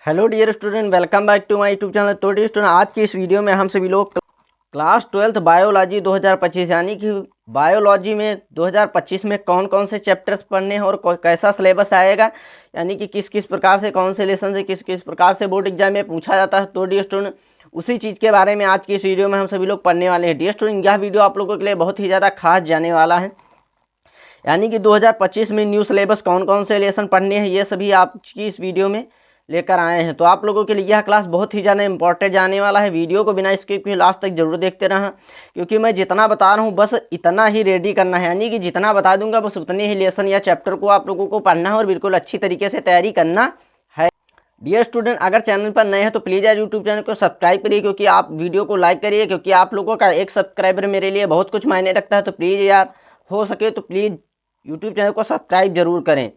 Hello dear student, welcome back to my YouTube channel. तो dear student, आज की इस वीडियो में हम सभी लोग क्लास 12th बायोलॉजी 2025 यानी कि बायोलॉजी में 2025 में कौन कौन से चैप्टर्स पढ़ने हैं और कैसा सिलेबस आएगा, यानी कि किस किस प्रकार से कौन से लेसन से किस किस प्रकार से बोर्ड एग्जाम में पूछा जाता है। तो डियर स्टूडेंट, उसी चीज़ के बारे में आज की इस वीडियो में हम सभी लोग पढ़ने वाले हैं। डियर स्टूडेंट, यह वीडियो आप लोगों के लिए बहुत ही ज़्यादा खास जाने वाला है, यानी कि 2025 में न्यू सिलेबस कौन कौन से लेसन पढ़ने हैं ये सभी आपकी इस वीडियो में लेकर आए हैं। तो आप लोगों के लिए यह क्लास बहुत ही ज़्यादा इंपॉर्टेंट जाने वाला है। वीडियो को बिना स्किप किए लास्ट तक जरूर देखते रहना, क्योंकि मैं जितना बता रहा हूँ बस इतना ही रेडी करना है, यानी कि जितना बता दूंगा बस उतने ही लेसन या चैप्टर को आप लोगों को पढ़ना है और बिल्कुल अच्छी तरीके से तैयारी करना है। डियर स्टूडेंट, अगर चैनल पर नए हैं तो प्लीज़ यार यूट्यूब चैनल को सब्सक्राइब करिए, क्योंकि आप वीडियो को लाइक करिए, क्योंकि आप लोगों का एक सब्सक्राइबर मेरे लिए बहुत कुछ मायने रखता है। तो प्लीज़ यार, हो सके तो प्लीज़ यूट्यूब चैनल को सब्सक्राइब जरूर करें,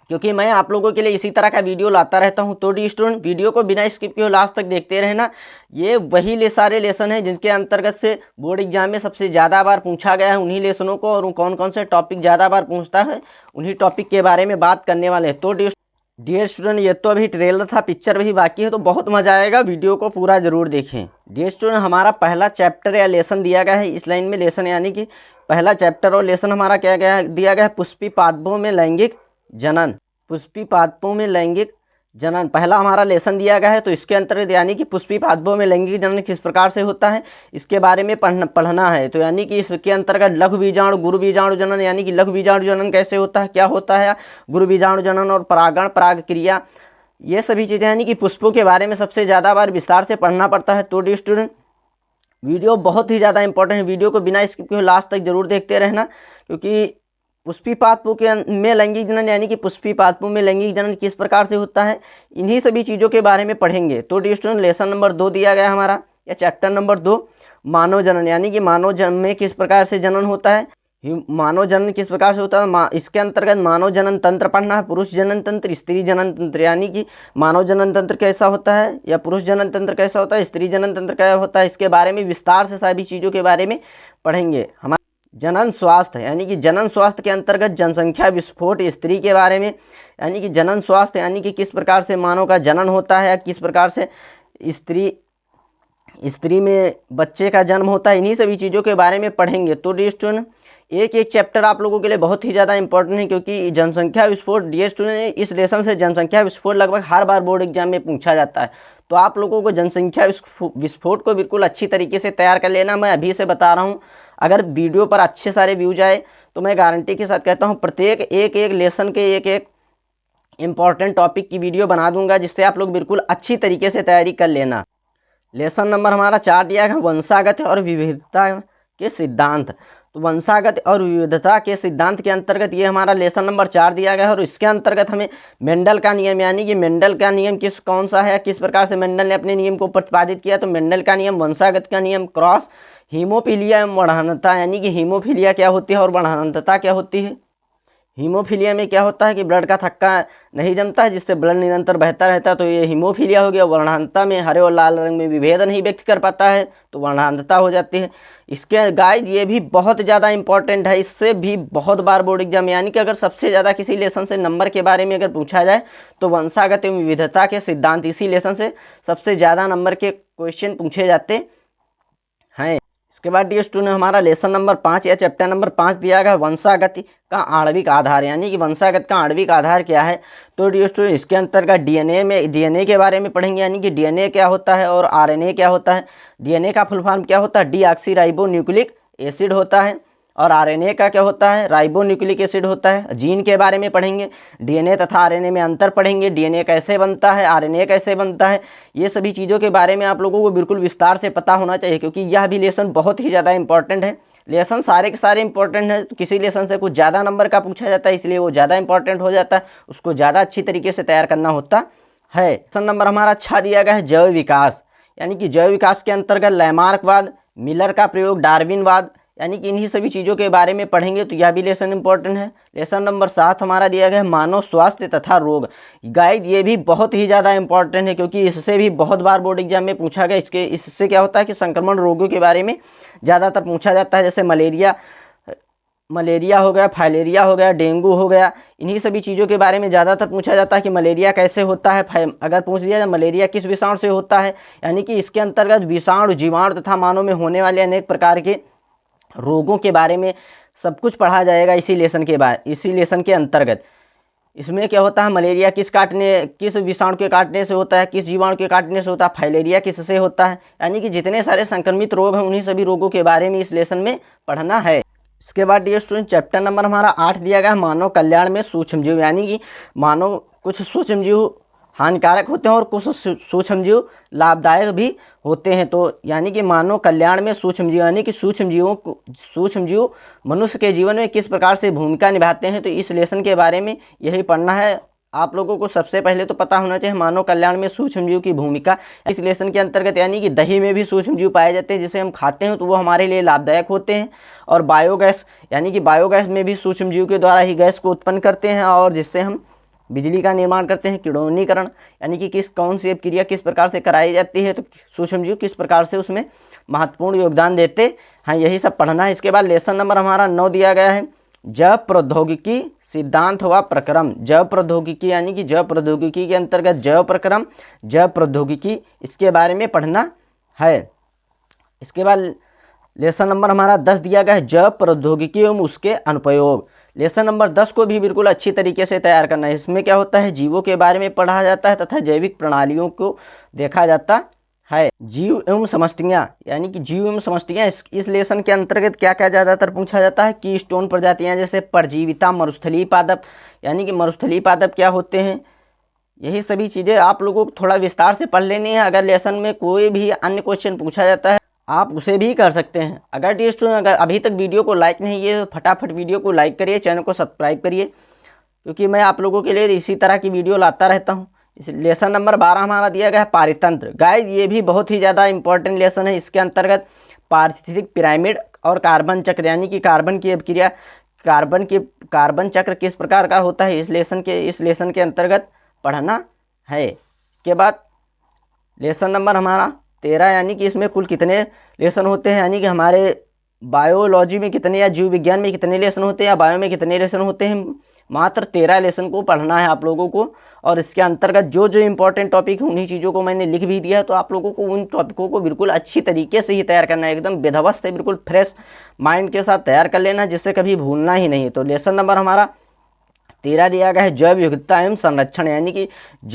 क्योंकि मैं आप लोगों के लिए इसी तरह का वीडियो लाता रहता हूं। तो डी स्टूडेंट, वीडियो को बिना स्किप किए लास्ट तक देखते रहना। ये वही सारे लेसन हैं जिनके अंतर्गत से बोर्ड एग्जाम में सबसे ज़्यादा बार पूछा गया है, उन्हीं लेसनों को, और कौन कौन से टॉपिक ज़्यादा बार पूछता है उन्हीं टॉपिक के बारे में बात करने वाले हैं। तो डियर स्टूडेंट, ये तो अभी ट्रेलर था, पिक्चर भी बाकी है, तो बहुत मज़ा आएगा, वीडियो को पूरा ज़रूर देखें। डियर स्टूडेंट, हमारा पहला चैप्टर या लेसन दिया गया है इस लाइन में, लेसन यानी कि पहला चैप्टर और लेसन हमारा क्या दिया गया है, पुष्पी पादपों में लैंगिक जनन। पुष्पी पादपों में लैंगिक जनन पहला हमारा लेसन दिया गया है। तो इसके अंतर्गत यानी कि पुष्पी पादपों में लैंगिक जनन किस प्रकार से होता है इसके बारे में पढ़ना है। तो यानी कि इसके अंतर्गत लघु बीजाणु गुरु बीजाणु जनन, यानी कि लघु बीजाणु जनन कैसे होता है, क्या होता है, गुरु बीजाणु जनन और परागण पराग क्रिया, ये सभी चीज़ें यानी कि पुष्पों के बारे में सबसे ज़्यादा बार विस्तार से पढ़ना पड़ता है। तो डियर स्टूडेंट, वीडियो बहुत ही ज़्यादा इंपॉर्टेंट है, वीडियो को बिना स्किप किए लास्ट तक जरूर देखते रहना, क्योंकि पुष्पी पादपों के में लैंगिक जनन यानी कि पुष्पी पादपों में लैंगिक जनन किस प्रकार से होता है, इन्हीं सभी चीज़ों के बारे में पढ़ेंगे। तो डियर स्टूडेंट, लेसन नंबर 2 दिया गया हमारा, या चैप्टर नंबर 2, मानव जनन, यानी कि मानव जन्म में किस प्रकार से जनन होता है, मानव जनन किस प्रकार से होता है। इसके अंतर्गत मानव जनन तंत्र पढ़ना है, पुरुष जनन तंत्र, स्त्री जनन तंत्र, यानी कि मानव जनन तंत्र कैसा होता है या पुरुष जनन तंत्र कैसा होता है, स्त्री जनन तंत्र क्या होता है, इसके बारे में विस्तार से सभी चीज़ों के बारे में पढ़ेंगे। हमारे जनन स्वास्थ्य, यानी कि जनन स्वास्थ्य के अंतर्गत जनसंख्या विस्फोट स्त्री के बारे में, यानी कि जनन स्वास्थ्य यानी कि किस प्रकार से मानव का जनन होता है या किस प्रकार से स्त्री में बच्चे का जन्म होता है, इन्हीं सभी चीज़ों के बारे में पढ़ेंगे। तो डियर स्टूडेंट, एक एक चैप्टर आप लोगों के लिए बहुत ही ज़्यादा इंपॉर्टेंट है, क्योंकि जनसंख्या विस्फोट, डियर स्टूडेंट, इस लेसन से जनसंख्या विस्फोट लगभग हर बार बोर्ड एग्जाम में पूछा जाता है। तो आप लोगों को जनसंख्या विस्फोट को बिल्कुल अच्छी तरीके से तैयार कर लेना। मैं अभी से बता रहा हूँ, अगर वीडियो पर अच्छे सारे व्यूज आए तो मैं गारंटी के साथ कहता हूँ प्रत्येक एक एक लेसन के एक एक इम्पॉर्टेंट टॉपिक की वीडियो बना दूंगा, जिससे आप लोग बिल्कुल अच्छी तरीके से तैयारी कर लेना। लेसन नंबर हमारा 4 दिया है, वंशागत और विविधता के सिद्धांत। तो वंशागत और विविधता के सिद्धांत के अंतर्गत ये हमारा लेसन नंबर 4 दिया गया है, और इसके अंतर्गत हमें मेंडल का नियम, यानी कि मेंडल का नियम कौन सा है, किस प्रकार से मेंडल ने अपने नियम को प्रतिपादित किया। तो मेंडल का नियम, वंशागत का नियम, क्रॉस, हीमोफीलिया एवं बढ़ानता, यानी कि हीमोफीलिया क्या होती है और बढ़ानता क्या होती है। हीमोफीलिया में क्या होता है कि ब्लड का थक्का नहीं जमता है, जिससे ब्लड निरंतर बहता रहता है, तो ये हीमोफीलिया हो गया। वर्णांधता में हरे और लाल रंग में विभेद नहीं व्यक्त कर पाता है, तो वर्णांधता हो जाती है। इसके गाइड ये भी बहुत ज़्यादा इंपॉर्टेंट है, इससे भी बहुत बार बोर्ड एग्जाम, यानी कि अगर सबसे ज़्यादा किसी लेसन से नंबर के बारे में अगर पूछा जाए तो वंशागत एवं विविधता के सिद्धांत, इसी लेसन से सबसे ज़्यादा नंबर के क्वेश्चन पूछे जाते हैं। इसके बाद डियर स्टूडेंट, हमारा लेसन नंबर 5 या चैप्टर नंबर 5 दिया गया वंशागत का आणविक आधार, यानी कि वंशागत का आणविक आधार क्या है। तो डियर स्टूडेंट, इसके अंतर्गत डीएनए के बारे में पढ़ेंगे, यानी कि डीएनए क्या होता है और आरएनए क्या होता है। डीएनए का फुल फॉर्म क्या होता है, डीऑक्सीराइबोन्यूक्लिक एसिड होता है, और आरएनए का क्या होता है, राइबोन्यूक्लिक एसिड होता है। जीन के बारे में पढ़ेंगे, डीएनए तथा आरएनए में अंतर पढ़ेंगे, डीएनए कैसे बनता है, आरएनए कैसे बनता है, ये सभी चीज़ों के बारे में आप लोगों को बिल्कुल विस्तार से पता होना चाहिए, क्योंकि यह भी लेसन बहुत ही ज़्यादा इंपॉर्टेंट है। लेसन सारे के सारे इंपॉर्टेंट है, तो किसी लेसन से कुछ ज़्यादा नंबर का पूछा जाता है, इसलिए वो ज़्यादा इंपॉर्टेंट हो जाता है, उसको ज़्यादा अच्छी तरीके से तैयार करना होता है। लेसन नंबर हमारा 6 दिया गया है जैव विकास, यानी कि जैव विकास के अंतर्गत लैमार्कवाद, मिलर का प्रयोग, डार्विनवाद, यानी कि इन्हीं सभी चीज़ों के बारे में पढ़ेंगे, तो यह भी लेसन इंपॉर्टेंट है। लेसन नंबर 7 हमारा दिया गया है मानव स्वास्थ्य तथा रोग। गाइड ये भी बहुत ही ज़्यादा इंपॉर्टेंट है, क्योंकि इससे भी बहुत बार बोर्ड एग्जाम में पूछा गया। इससे क्या होता है कि संक्रमण रोगों के बारे में ज़्यादातर पूछा जाता है, जैसे मलेरिया, मलेरिया हो गया, फाइलेरिया हो गया, डेंगू हो गया, इन्हीं सभी चीज़ों के बारे में ज़्यादातर पूछा जाता है कि मलेरिया कैसे होता है। अगर पूछ दिया जाए मलेरिया किस विषाणु से होता है, यानी कि इसके अंतर्गत विषाणु, जीवाणु तथा मानव में होने वाले अनेक प्रकार के रोगों के बारे में सब कुछ पढ़ा जाएगा इसी लेसन के अंतर्गत। इसमें क्या होता है, मलेरिया किस विषाणु के काटने से होता है, किस जीवाणु के काटने से होता है, फाइलेरिया किससे होता है, यानी कि जितने सारे संक्रमित रोग हैं उन्हीं सभी रोगों के बारे में इस लेसन में पढ़ना है। इसके बाद डियर स्टूडेंट चैप्टर नंबर हमारा 8 दिया गया है मानव कल्याण में सूक्ष्मजीव, यानी कि मानव कुछ सूक्ष्मजीव हानिकारक होते हैं और कुछ सूक्ष्मजीव लाभदायक भी होते हैं। तो यानी कि मानव कल्याण में सूक्ष्मजीव, यानी कि सूक्ष्मजीव मनुष्य के जीवन में किस प्रकार से भूमिका निभाते हैं, तो इस लेसन के बारे में यही पढ़ना है। आप लोगों को सबसे पहले तो पता होना चाहिए मानव कल्याण में सूक्ष्मजीव की भूमिका इस लेसन के अंतर्गत, यानी कि दही में भी सूक्ष्मजीव पाए जाते हैं जिसे हम खाते हैं तो वो हमारे लिए लाभदायक होते हैं। और बायोगैस, यानी कि बायोगैस में भी सूक्ष्मजीव के द्वारा ही गैस को उत्पन्न करते हैं और जिससे हम बिजली का निर्माण करते हैं। किण्वनीकरण, यानी कि कौन सी क्रिया किस प्रकार से कराई जाती है, तो सूक्ष्मजीव किस प्रकार से उसमें महत्वपूर्ण योगदान देते हैं, यही सब पढ़ना है। इसके बाद लेसन नंबर हमारा 9 दिया गया है जैव प्रौद्योगिकी सिद्धांत व प्रक्रम। जैव प्रौद्योगिकी, यानी कि जैव प्रौद्योगिकी के अंतर्गत जैव प्रक्रम, जैव प्रौद्योगिकी, इसके बारे में पढ़ना है। इसके बाद लेसन नंबर हमारा 10 दिया गया है जैव प्रौद्योगिकी एवं उसके अनुप्रयोग। लेसन नंबर 10 को भी बिल्कुल अच्छी तरीके से तैयार करना है। इसमें क्या होता है, जीवों के बारे में पढ़ा जाता है तथा जैविक प्रणालियों को देखा जाता है। जीव एवं समष्टियाँ, यानी कि जीव एवं समष्टियाँ, इस लेसन के अंतर्गत क्या क्या ज़्यादातर पूछा जाता है, की स्टोन प्रजातियाँ जैसे परजीविता, मरुस्थलीय पादप, यानी कि मरुस्थलीय पादप क्या होते हैं, यही सभी चीज़ें आप लोगों को थोड़ा विस्तार से पढ़ लेनी है। अगर लेसन में कोई भी अन्य क्वेश्चन पूछा जाता है आप उसे भी कर सकते हैं। अगर स्टूडेंट अगर अभी तक वीडियो को लाइक नहीं किए तो फटाफट वीडियो को लाइक करिए, चैनल को सब्सक्राइब करिए, क्योंकि मैं आप लोगों के लिए इसी तरह की वीडियो लाता रहता हूँ। इस लेसन नंबर 12 हमारा दिया गया है पारितंत्र। गाइस ये भी बहुत ही ज़्यादा इंपॉर्टेंट लेसन है। इसके अंतर्गत पारिस्थितिक पिरामिड और कार्बन चक्र, यानी कि कार्बन की अभिक्रिया, कार्बन चक्र किस प्रकार का होता है, इस लेसन के अंतर्गत पढ़ना है। इसके बाद लेसन नंबर हमारा 13, यानी कि इसमें कुल कितने लेसन होते हैं, यानी कि हमारे बायोलॉजी में कितने या जीव विज्ञान में कितने लेसन होते हैं या बायो में कितने लेसन होते हैं, मात्र 13 लेसन को पढ़ना है आप लोगों को। और इसके अंतर्गत जो जो इंपॉर्टेंट टॉपिक है उन्हीं चीज़ों को मैंने लिख भी दिया है, तो आप लोगों को उन टॉपिकों को बिल्कुल अच्छी तरीके से ही तैयार करना है, एकदम बेधवस्त है, बिल्कुल फ्रेश माइंड के साथ तैयार कर लेना, जिससे कभी भूलना ही नहीं। तो लेसन नंबर हमारा 13 दिया गया है जैव विविधता एवं संरक्षण, यानी कि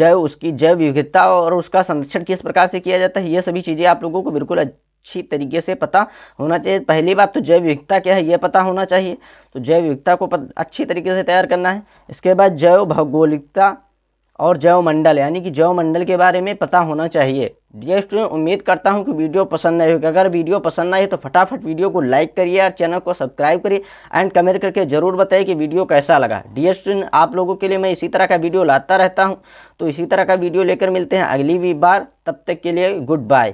उसकी जैव विविधता और उसका संरक्षण किस प्रकार से किया जाता है, ये सभी चीज़ें आप लोगों को बिल्कुल अच्छी तरीके से पता होना चाहिए। पहली बात तो जैव विविधता क्या है ये पता होना चाहिए, तो जैव विविधता को अच्छी तरीके से तैयार करना है। इसके बाद जैव भौगोलिकता और जैव मंडल, यानी कि जैव मंडल के बारे में पता होना चाहिए। डियर स्टूडेंट उम्मीद करता हूं कि वीडियो पसंद आई होगी। अगर वीडियो पसंद आई तो फटाफट वीडियो को लाइक करिए और चैनल को सब्सक्राइब करिए एंड कमेंट करके ज़रूर बताइए कि वीडियो कैसा लगा। डियर स्टूडेंट आप लोगों के लिए मैं इसी तरह का वीडियो लाता रहता हूं, तो इसी तरह का वीडियो लेकर मिलते हैं अगली बार। तब तक के लिए गुड बाय।